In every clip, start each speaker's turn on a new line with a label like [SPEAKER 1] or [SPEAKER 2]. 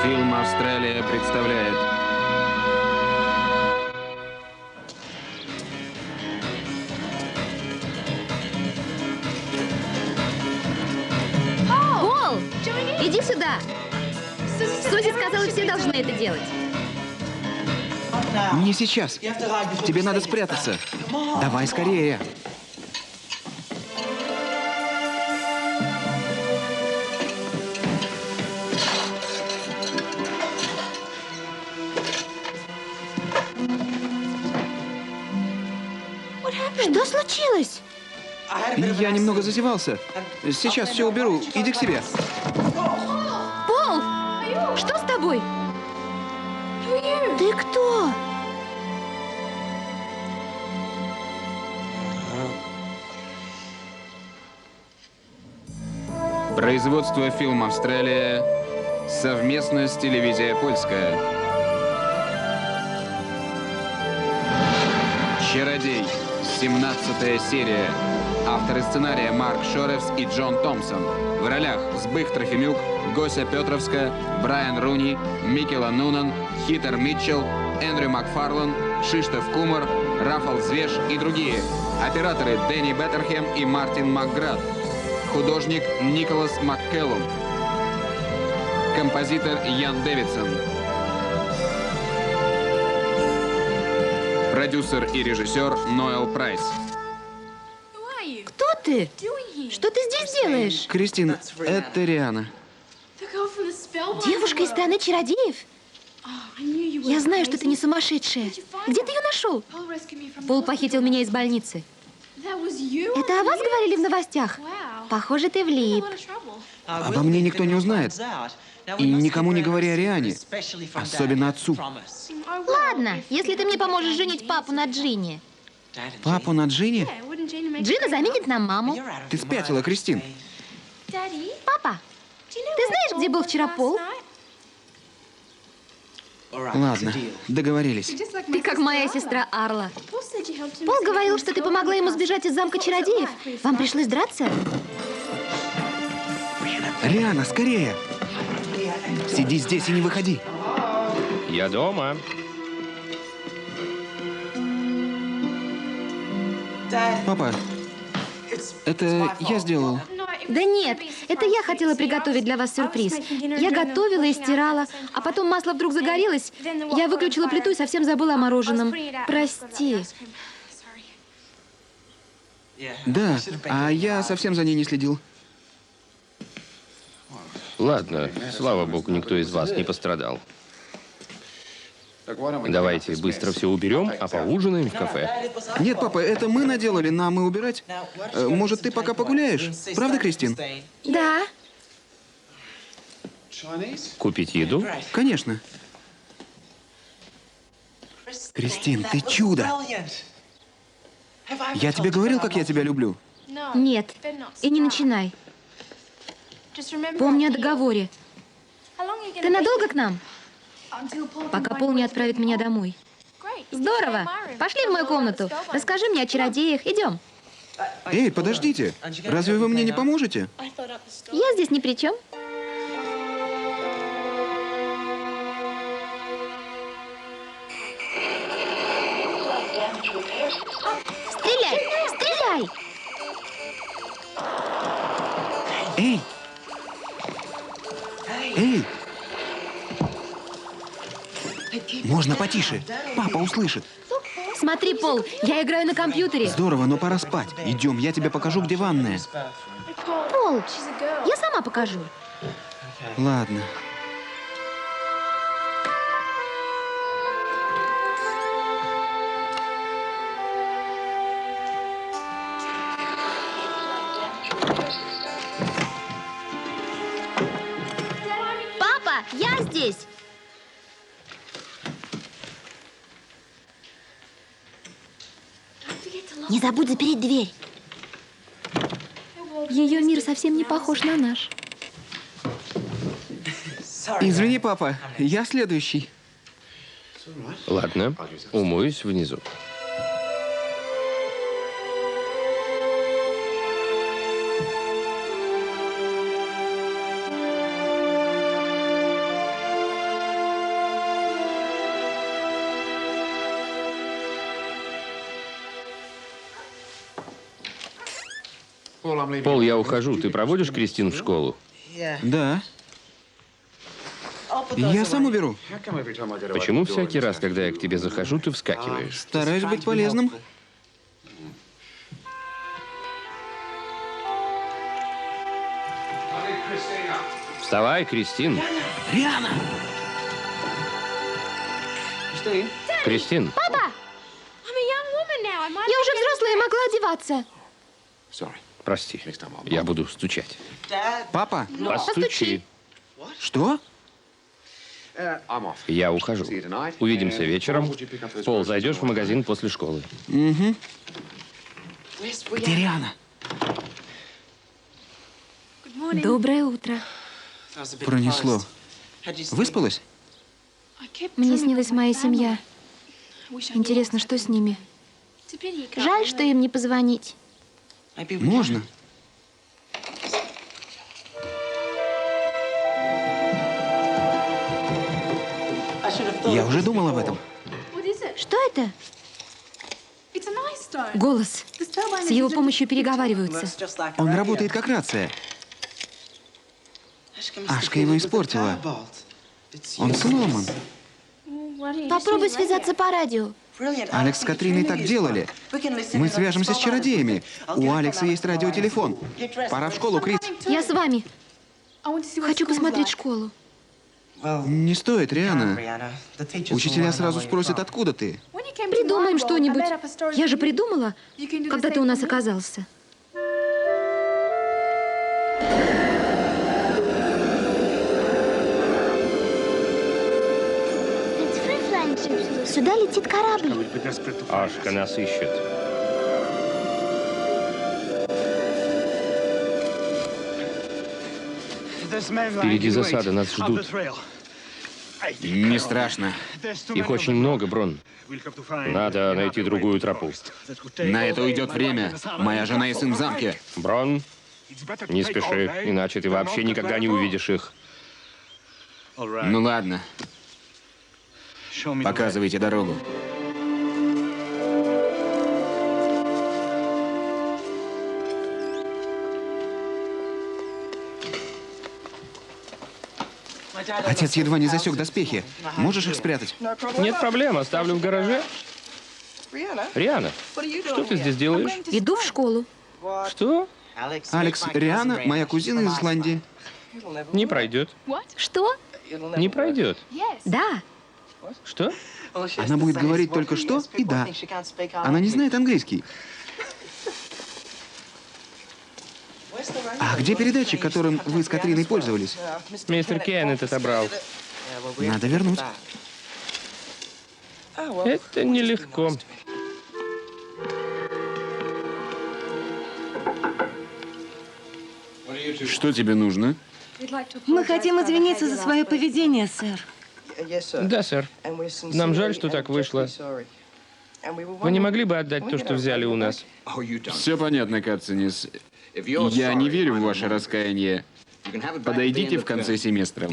[SPEAKER 1] Фильм «Австралия» представляет.
[SPEAKER 2] Пол, иди сюда. Сузи сказала, все должны это делать.
[SPEAKER 3] Не сейчас. Тебе надо спрятаться. Давай скорее.
[SPEAKER 2] Что случилось?
[SPEAKER 3] Я немного зазевался. Сейчас все уберу. Иди к себе.
[SPEAKER 2] Пол, что с тобой? Ты кто?
[SPEAKER 1] Производство «Фильм Австралия» совместно с телевизией «Польская». «Чародей», 17-я серия. Авторы сценария Марк Шоревс и Джон Томпсон. В ролях Збых Трофимюк, Гося Петровская, Брайан Руни, Микела Нунан, Хитер Митчелл, Эндрю Макфарлан, Шиштоф Кумар, Рафал Звеш и другие. Операторы Дэнни Беттерхем и Мартин Макград. Художник Николас Маккеллум. Композитор Ян Дэвидсон. Продюсер и режиссер Ноэл Прайс.
[SPEAKER 2] Кто ты? Что ты здесь делаешь?
[SPEAKER 3] Кристин, это Риана.
[SPEAKER 2] Девушка из страны чародеев? Я знаю, что ты не сумасшедшая. Где ты ее нашел? Пол похитил меня из больницы. Это о вас говорили в новостях? Похоже, ты влип.
[SPEAKER 3] Обо мне никто не узнает. И никому не говори о Риане. Особенно отцу.
[SPEAKER 2] Ладно, если ты мне поможешь женить папу на Джинни.
[SPEAKER 3] Папу на Джинни?
[SPEAKER 2] Джина заменит нам маму.
[SPEAKER 3] Ты спятила, Кристин.
[SPEAKER 2] Папа, ты знаешь, где был вчера Пол?
[SPEAKER 3] Ладно, договорились.
[SPEAKER 2] Ты как моя сестра Арла. Пол говорил, что ты помогла ему сбежать из замка чародеев. Вам пришлось драться?
[SPEAKER 3] Риана, скорее! Сиди здесь и не выходи.
[SPEAKER 4] Я дома.
[SPEAKER 3] Папа, это я сделал.
[SPEAKER 2] Да нет, это я хотела приготовить для вас сюрприз. Я готовила и стирала, а потом масло вдруг загорелось. Я выключила плиту и совсем забыла о мороженом. Прости.
[SPEAKER 3] Да, а я совсем за ней не следил.
[SPEAKER 4] Ладно, слава богу, никто из вас не пострадал. Давайте быстро все уберем, а поужинаем в кафе.
[SPEAKER 3] Нет, папа, это мы наделали, нам и убирать. Может, ты пока погуляешь? Правда, Кристин?
[SPEAKER 2] Да.
[SPEAKER 4] Купить еду?
[SPEAKER 3] Конечно. Кристин, ты чудо! Я тебе говорил, как я тебя люблю?
[SPEAKER 2] Нет, и не начинай. Помни о договоре. Ты надолго к нам? Пока Пол не отправит меня домой. Здорово. Пошли в мою комнату. Расскажи мне о чародеях. Идем.
[SPEAKER 3] Эй, подождите. Разве вы мне не поможете?
[SPEAKER 2] Я здесь ни при чем. Стреляй! Стреляй!
[SPEAKER 3] Эй! Эй! Можно потише. Папа услышит.
[SPEAKER 2] Смотри, Пол, я играю на компьютере.
[SPEAKER 3] Здорово, но пора спать. Идем, я тебе покажу, где ванная.
[SPEAKER 2] Пол, я сама покажу.
[SPEAKER 3] Ладно.
[SPEAKER 2] Папа, я здесь. Не забудь запереть дверь. Ее мир совсем не похож на наш.
[SPEAKER 3] Извини, папа, я следующий.
[SPEAKER 4] Ладно, умоюсь внизу. Пол, я ухожу. Ты проводишь Кристин в школу?
[SPEAKER 3] Да. Я сам уберу.
[SPEAKER 4] Почему всякий раз, когда я к тебе захожу, ты вскакиваешь?
[SPEAKER 3] Стараюсь быть полезным.
[SPEAKER 4] Вставай, Кристин.
[SPEAKER 3] Риана!
[SPEAKER 4] Кристин,
[SPEAKER 2] Я уже взрослая и могла одеваться.
[SPEAKER 4] прости. Я буду стучать.
[SPEAKER 3] Папа?
[SPEAKER 4] Постучи.
[SPEAKER 3] Что?
[SPEAKER 4] Я ухожу. Увидимся вечером. Пол, зайдешь в магазин после школы.
[SPEAKER 3] Где Риана?
[SPEAKER 2] Доброе утро.
[SPEAKER 3] Пронесло. Выспалась?
[SPEAKER 2] Мне снилась моя семья. Интересно, что с ними? Жаль, что им не позвонить.
[SPEAKER 3] Можно. Я уже думал об этом.
[SPEAKER 2] Что это? Голос. С его помощью переговариваются.
[SPEAKER 3] Он работает как рация. Ашка его испортила. Он сломан.
[SPEAKER 2] Попробуй связаться по радио.
[SPEAKER 3] Алекс с Катриной так делали. Мы свяжемся с чародеями. У Алекса есть радиотелефон. Пора в школу, Крис.
[SPEAKER 2] Я с вами. Хочу посмотреть школу.
[SPEAKER 3] Не стоит, Риана. Учителя сразу спросят, откуда ты.
[SPEAKER 2] Придумаем что-нибудь. Я же придумала, когда ты у нас оказался. Сюда летит корабль.
[SPEAKER 4] Ашка нас ищет. Впереди засада, нас ждут.
[SPEAKER 3] Не страшно.
[SPEAKER 4] Их очень много, Брон. Надо найти другую тропу.
[SPEAKER 3] На это уйдет время. Моя жена и сын в замке.
[SPEAKER 4] Брон, не спеши, иначе ты вообще никогда не увидишь их.
[SPEAKER 3] Ну ладно. Показывайте дорогу. Отец едва не засек доспехи. Можешь их спрятать?
[SPEAKER 4] Нет проблем, оставлю в гараже. Риана, что ты здесь делаешь?
[SPEAKER 2] Иду в школу.
[SPEAKER 4] Что?
[SPEAKER 3] Алекс, Риана, моя кузина из Исландии.
[SPEAKER 4] Не пройдет.
[SPEAKER 2] Что?
[SPEAKER 4] Не пройдет.
[SPEAKER 2] Да.
[SPEAKER 4] Что?
[SPEAKER 3] Она будет говорить только что и да. Она не знает английский. А где передатчик, которым вы с Катриной пользовались?
[SPEAKER 4] Мистер Кеннет отобрал.
[SPEAKER 3] Надо вернуть.
[SPEAKER 4] Это нелегко.
[SPEAKER 3] Что тебе нужно?
[SPEAKER 5] Мы хотим извиниться за свое поведение, сэр.
[SPEAKER 4] Да, сэр. Нам жаль, что так вышло. Вы не могли бы отдать то, что взяли у нас?
[SPEAKER 1] Все понятно, Катцинис. Я не верю в ваше раскаяние. Подойдите в конце семестра.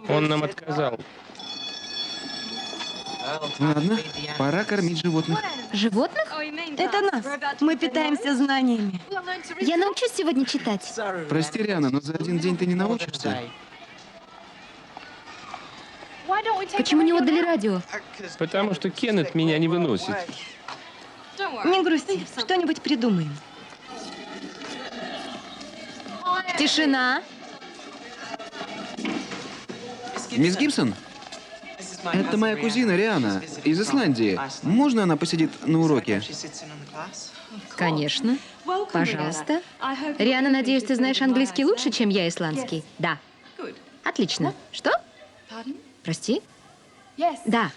[SPEAKER 4] Он нам отказал.
[SPEAKER 3] Ладно, пора кормить животных.
[SPEAKER 2] Животных?
[SPEAKER 5] Это нас. Мы питаемся знаниями.
[SPEAKER 2] Я научусь сегодня читать.
[SPEAKER 3] Прости, Риана, но за один день ты не научишься.
[SPEAKER 2] Почему не отдали радио?
[SPEAKER 4] Потому что Кеннет меня не выносит.
[SPEAKER 5] Не грусти, что-нибудь придумаем.
[SPEAKER 2] Тишина.
[SPEAKER 3] Мисс Гибсон? Это моя кузина Риана из Исландии. Можно она посидит на уроке?
[SPEAKER 2] Конечно. Пожалуйста. Риана, надеюсь, ты знаешь английский лучше, чем я исландский? Да. Отлично. Что? Прости? Да.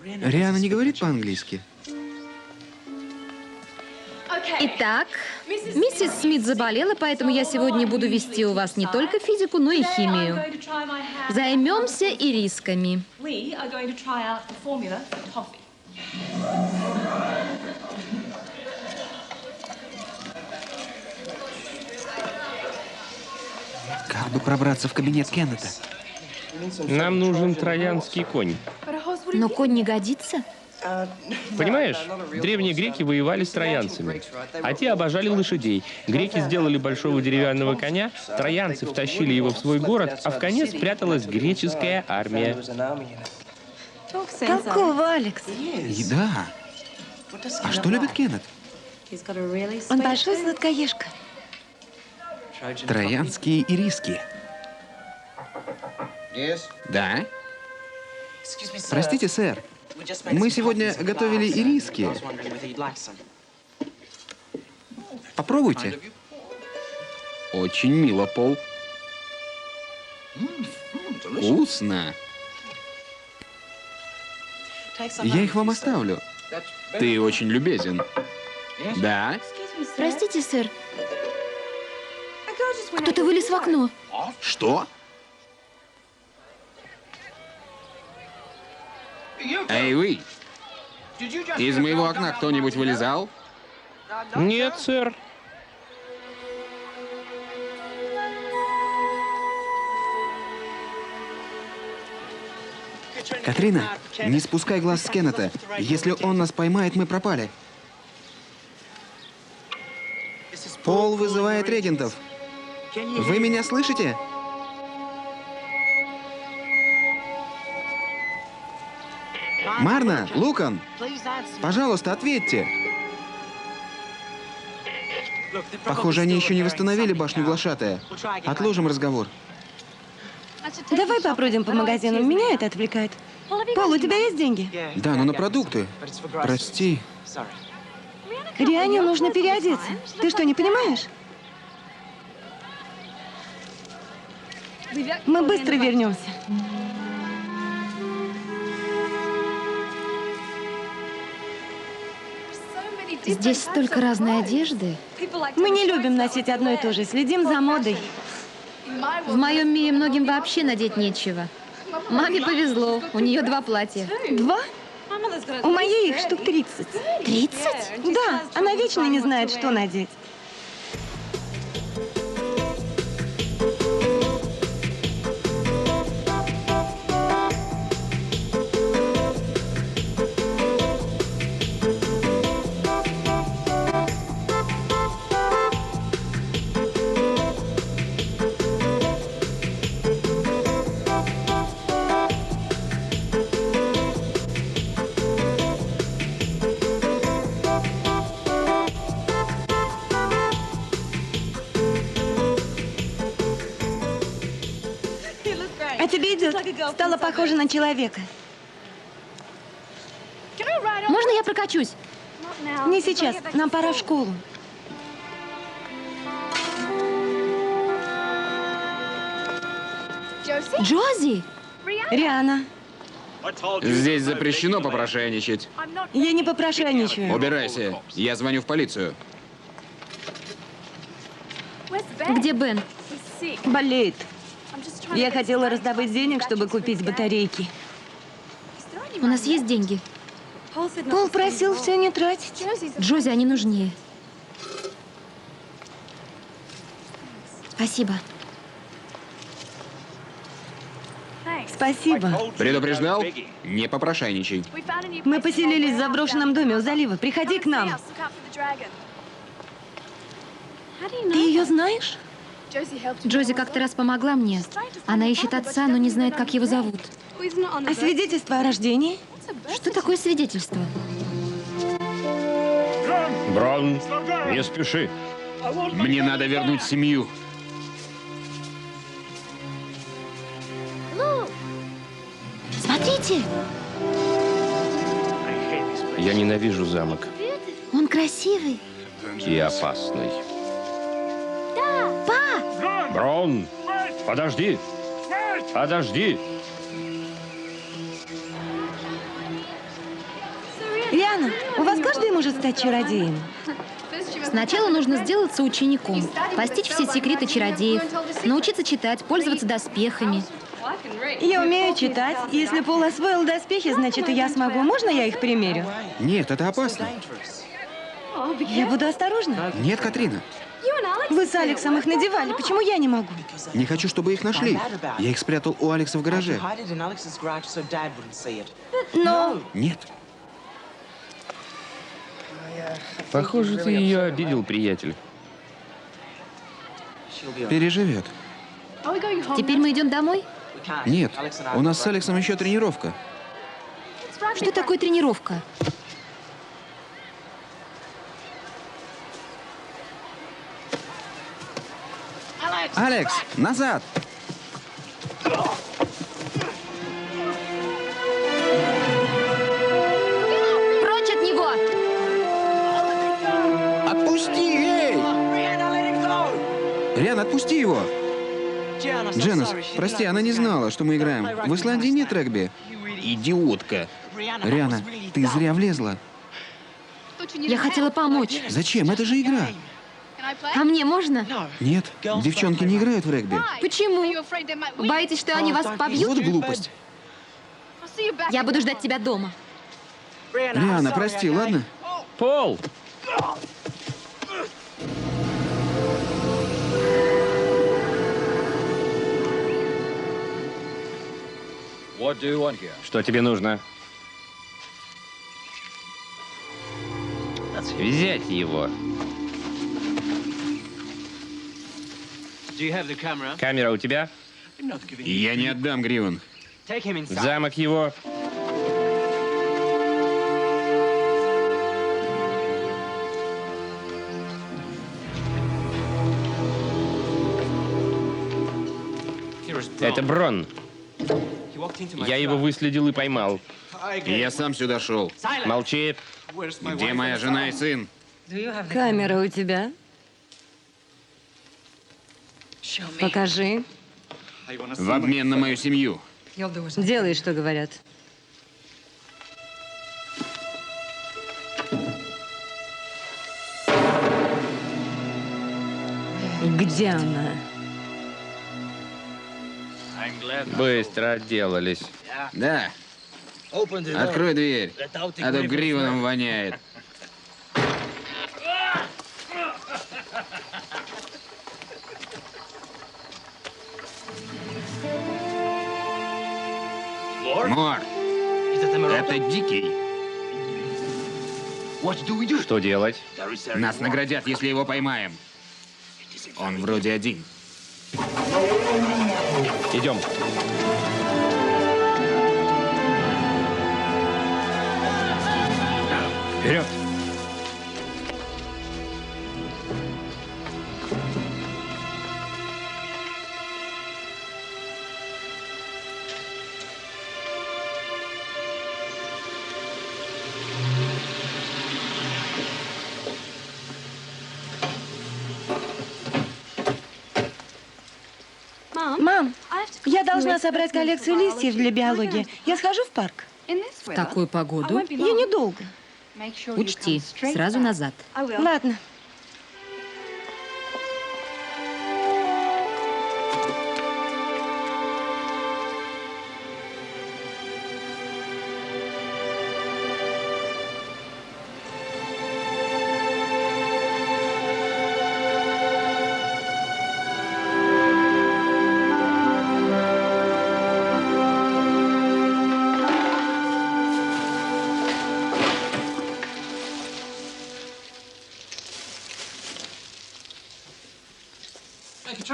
[SPEAKER 3] Риана не говорит по-английски?
[SPEAKER 2] Итак, миссис Смит заболела, поэтому я сегодня буду вести у вас не только физику, но и химию. Займемся и рисками.
[SPEAKER 3] Как бы пробраться в кабинет Кеннета?
[SPEAKER 4] Нам нужен троянский конь.
[SPEAKER 2] Но конь не годится?
[SPEAKER 4] Понимаешь, древние греки воевали с троянцами, а те обожали лошадей. Греки сделали большого деревянного коня, троянцы втащили его в свой город, а в коне спряталась греческая армия.
[SPEAKER 5] Толково, Алекс.
[SPEAKER 3] Еда. А что любит Кеннет?
[SPEAKER 5] Он большой сладкоежка.
[SPEAKER 3] Троянские ириски. Да? Простите, сэр. Мы сегодня готовили ириски. Попробуйте. Очень мило, Пол. Вкусно. Я их вам оставлю. Ты очень любезен. Да?
[SPEAKER 2] Простите, сэр. Кто-то вылез в окно.
[SPEAKER 3] Что? Эй, вы! Из моего окна кто-нибудь вылезал?
[SPEAKER 4] Нет, сэр.
[SPEAKER 3] Катрина, не спускай глаз с Кеннета. Если он нас поймает, мы пропали. Пол вызывает регентов. Вы меня слышите? Марна, Лукан, пожалуйста, ответьте. Похоже, они еще не восстановили башню Глашатая. Отложим разговор.
[SPEAKER 5] Давай побродим по магазину. Меня это отвлекает. Пол, у тебя есть деньги?
[SPEAKER 3] Да, но на продукты. Прости.
[SPEAKER 5] Риане нужно переодеться. Ты что, не понимаешь? Мы быстро вернемся.
[SPEAKER 2] Здесь столько разной одежды.
[SPEAKER 5] Мы не любим носить одно и то же. Следим за модой.
[SPEAKER 2] В моем мире многим вообще надеть нечего. Маме повезло, у нее 2 платья.
[SPEAKER 5] 2? У моей их штук 30.
[SPEAKER 2] 30?
[SPEAKER 5] Да, она вечно не знает, что надеть. А тебе идет? Стала похожа на человека.
[SPEAKER 2] Можно я прокачусь?
[SPEAKER 5] Не сейчас. Нам пора в школу.
[SPEAKER 2] Джози!
[SPEAKER 5] Риана,
[SPEAKER 3] Здесь запрещено попрошайничать.
[SPEAKER 5] я не попрошайничаю.
[SPEAKER 3] Убирайся. Я звоню в полицию.
[SPEAKER 2] Где Бен?
[SPEAKER 5] Болеет. Я хотела раздобыть денег, чтобы купить батарейки.
[SPEAKER 2] У нас есть деньги.
[SPEAKER 5] Пол просил все не тратить.
[SPEAKER 2] Джози, они нужнее. Спасибо.
[SPEAKER 5] Спасибо.
[SPEAKER 3] Предупреждал? Не попрошайничай.
[SPEAKER 5] Мы поселились в заброшенном доме у залива. Приходи к нам. Ты ее знаешь?
[SPEAKER 2] Джози как-то раз помогла мне. Она ищет отца, но не знает, как его зовут.
[SPEAKER 5] А свидетельство о рождении?
[SPEAKER 2] Что такое свидетельство?
[SPEAKER 4] Брон, не спеши.
[SPEAKER 3] Мне надо вернуть семью.
[SPEAKER 2] Смотрите!
[SPEAKER 4] Я ненавижу замок.
[SPEAKER 2] Он красивый.
[SPEAKER 4] И опасный.
[SPEAKER 2] Па!
[SPEAKER 4] Брон, подожди. Подожди.
[SPEAKER 5] Риана, у вас каждый может стать чародеем?
[SPEAKER 2] Сначала нужно сделаться учеником, постичь все секреты чародеев, научиться читать, пользоваться доспехами.
[SPEAKER 5] Я умею читать. Если Пол освоил доспехи, значит, и я смогу. Можно я их примерю?
[SPEAKER 3] Нет, это опасно.
[SPEAKER 5] Я буду осторожна.
[SPEAKER 3] Нет, Катрина.
[SPEAKER 5] Вы с Алексом их надевали, почему я не могу?
[SPEAKER 3] Не хочу, чтобы их нашли. Я их спрятал у Алекса в гараже.
[SPEAKER 5] Но
[SPEAKER 3] Нет.
[SPEAKER 4] Похоже, ты ее обидел, приятель.
[SPEAKER 3] Переживет.
[SPEAKER 2] Теперь мы идем домой?
[SPEAKER 3] Нет. У нас с Алексом еще тренировка.
[SPEAKER 2] Что такое тренировка?
[SPEAKER 3] Алекс, назад!
[SPEAKER 2] Прочь от него!
[SPEAKER 3] Отпусти, эй! Риан, отпусти его! Дженнис, прости, она не знала, что мы играем. В Исландии нет регби. Идиотка. Риана, ты зря влезла.
[SPEAKER 2] Я хотела помочь.
[SPEAKER 3] Зачем? Это же игра.
[SPEAKER 2] А мне можно?
[SPEAKER 3] Нет, девчонки не играют в регби.
[SPEAKER 2] Почему? Боитесь, что они вас побьют?
[SPEAKER 3] Вот глупость.
[SPEAKER 2] Я буду ждать тебя дома.
[SPEAKER 3] Риана, прости, ладно?
[SPEAKER 4] Пол! Что тебе нужно? Взять его. Камера у тебя?
[SPEAKER 3] Я не отдам, Гривен.
[SPEAKER 4] В замок его. Это Брон. Я его выследил и поймал.
[SPEAKER 3] Я сам сюда шел.
[SPEAKER 4] Молчи.
[SPEAKER 3] Где моя жена и сын?
[SPEAKER 5] камера у тебя? Покажи.
[SPEAKER 3] В обмен на мою семью.
[SPEAKER 5] Делай, что говорят. Где она?
[SPEAKER 4] Быстро отделались.
[SPEAKER 3] Да. Открой дверь, а то Гривеном воняет. Мор, это Дикий.
[SPEAKER 4] Что делать?
[SPEAKER 3] Нас наградят, если его поймаем. Он вроде один.
[SPEAKER 4] Идем. Вперед!
[SPEAKER 5] Мам, я должна собрать коллекцию листьев для биологии. Я схожу в парк.
[SPEAKER 2] В такую погоду?
[SPEAKER 5] Я недолго.
[SPEAKER 2] Учти, сразу назад.
[SPEAKER 5] Ладно.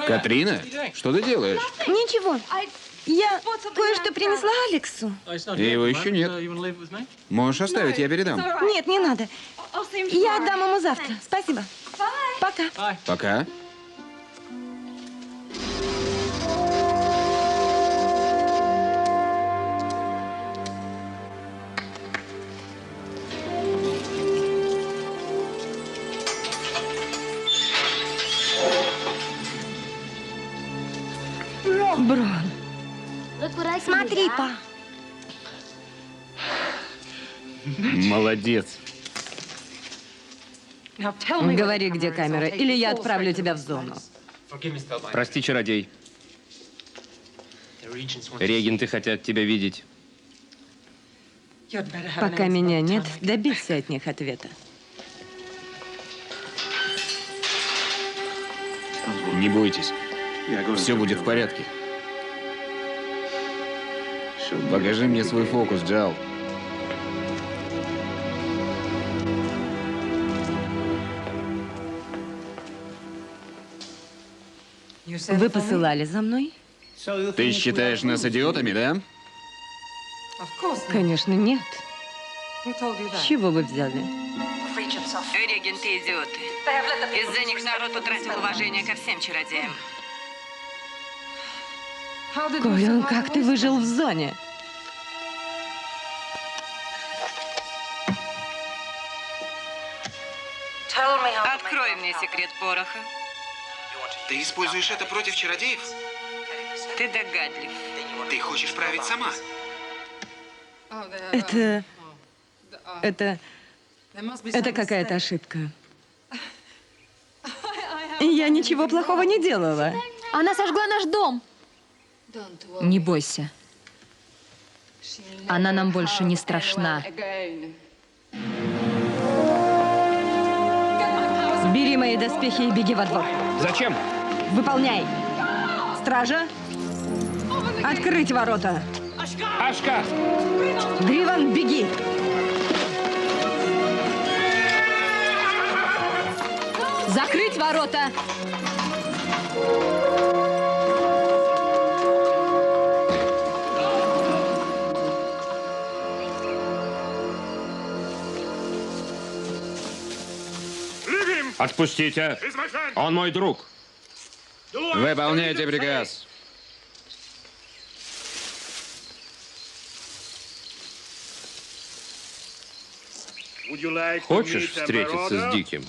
[SPEAKER 3] Катрина, что ты делаешь?
[SPEAKER 5] Ничего. Я кое-что принесла Алексу.
[SPEAKER 3] Его еще нет. Можешь оставить, я передам.
[SPEAKER 5] Нет, не надо. Я отдам ему завтра. Спасибо. Пока.
[SPEAKER 3] Пока.
[SPEAKER 5] Брон. Смотри, па.
[SPEAKER 3] Молодец.
[SPEAKER 5] Говори, где камера, или я отправлю тебя в зону.
[SPEAKER 4] Прости, чародей. Регенты хотят тебя видеть.
[SPEAKER 5] Пока меня нет, добейся от них ответа.
[SPEAKER 1] Не бойтесь. Все будет в порядке. Покажи мне свой фокус, Джал.
[SPEAKER 5] Вы посылали за мной?
[SPEAKER 1] Ты считаешь нас идиотами, да?
[SPEAKER 5] Конечно, нет. С чего вы взяли? Регенты идиоты. Из-за них народ утратил уважение ко всем чародеям. Колин, как ты выжил в зоне? Открой мне секрет пороха.
[SPEAKER 3] Ты используешь это против чародеев?
[SPEAKER 5] Ты догадлив.
[SPEAKER 3] Ты хочешь править сама?
[SPEAKER 5] Это какая-то ошибка. Я ничего плохого не делала.
[SPEAKER 2] Она сожгла наш дом. Не бойся. Она нам больше не страшна.
[SPEAKER 5] Бери мои доспехи и беги во двор.
[SPEAKER 4] Зачем?
[SPEAKER 5] Выполняй. Стража, открыть ворота.
[SPEAKER 4] Ашка!
[SPEAKER 5] Гриван, беги.
[SPEAKER 2] Закрыть ворота!
[SPEAKER 4] Отпустите. Он мой друг.
[SPEAKER 1] Выполняйте приказ.
[SPEAKER 4] Хочешь встретиться с Диким?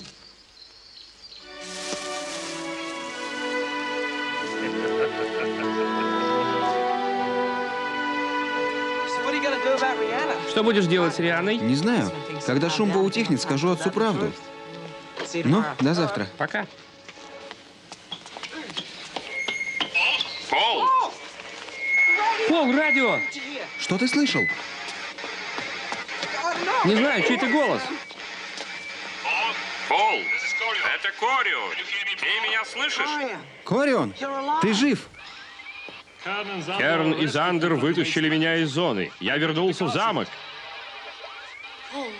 [SPEAKER 4] Что будешь делать с Рианой?
[SPEAKER 3] Не знаю. Когда шум поутихнет, скажу отцу правду. Ну, до завтра.
[SPEAKER 4] Пока. Пол! Пол, радио!
[SPEAKER 3] Что ты слышал?
[SPEAKER 4] Не знаю, чей-то голос. Пол, это Корио. Ты меня слышишь?
[SPEAKER 3] Корион, ты жив?
[SPEAKER 4] Керн и Зандер вытащили меня из зоны. Я вернулся в замок.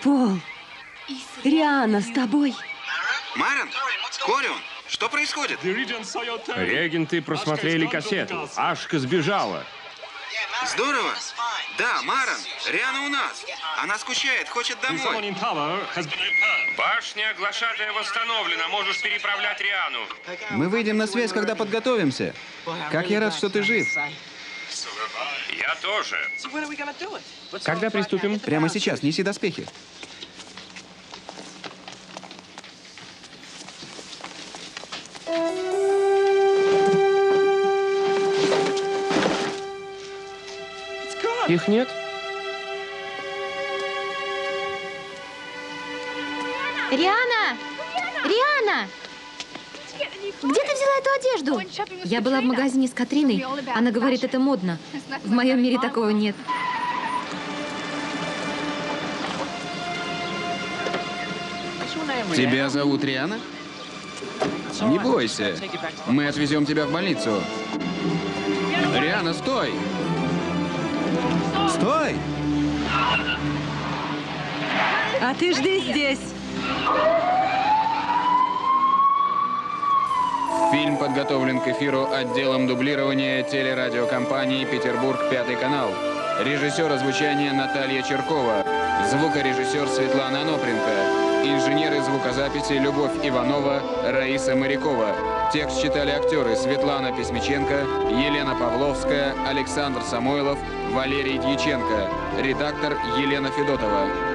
[SPEAKER 5] Пол, Риана с тобой.
[SPEAKER 3] Марен? Корион, что происходит?
[SPEAKER 4] Регенты просмотрели кассету. Ашка сбежала.
[SPEAKER 3] Здорово. Да, Марен, Риана у нас. Она скучает, хочет домой.
[SPEAKER 4] Башня глашатая восстановлена. Можешь переправлять Риану.
[SPEAKER 3] Мы выйдем на связь, когда подготовимся. Как я рад, что ты жив.
[SPEAKER 4] Я тоже. Когда приступим?
[SPEAKER 3] Прямо сейчас, неси доспехи.
[SPEAKER 4] Их нет?
[SPEAKER 2] Риана! Риана! Где ты взяла эту одежду? Я была в магазине с Катриной. Она говорит, это модно. В моем мире такого нет.
[SPEAKER 1] Тебя зовут Риана? Не бойся. Мы отвезем тебя в больницу. Риана, стой!
[SPEAKER 3] Стой!
[SPEAKER 5] А ты жди здесь.
[SPEAKER 1] Фильм подготовлен к эфиру отделом дублирования телерадиокомпании «Петербург, 5 канал». Режиссер озвучания Наталья Черкова. Звукорежиссер Светлана Анопренко. Инженеры звукозаписи Любовь Иванова, Раиса Морякова. Текст читали актеры Светлана Письмиченко, Елена Павловская, Александр Самойлов, Валерий Дьяченко. Редактор Елена Федотова.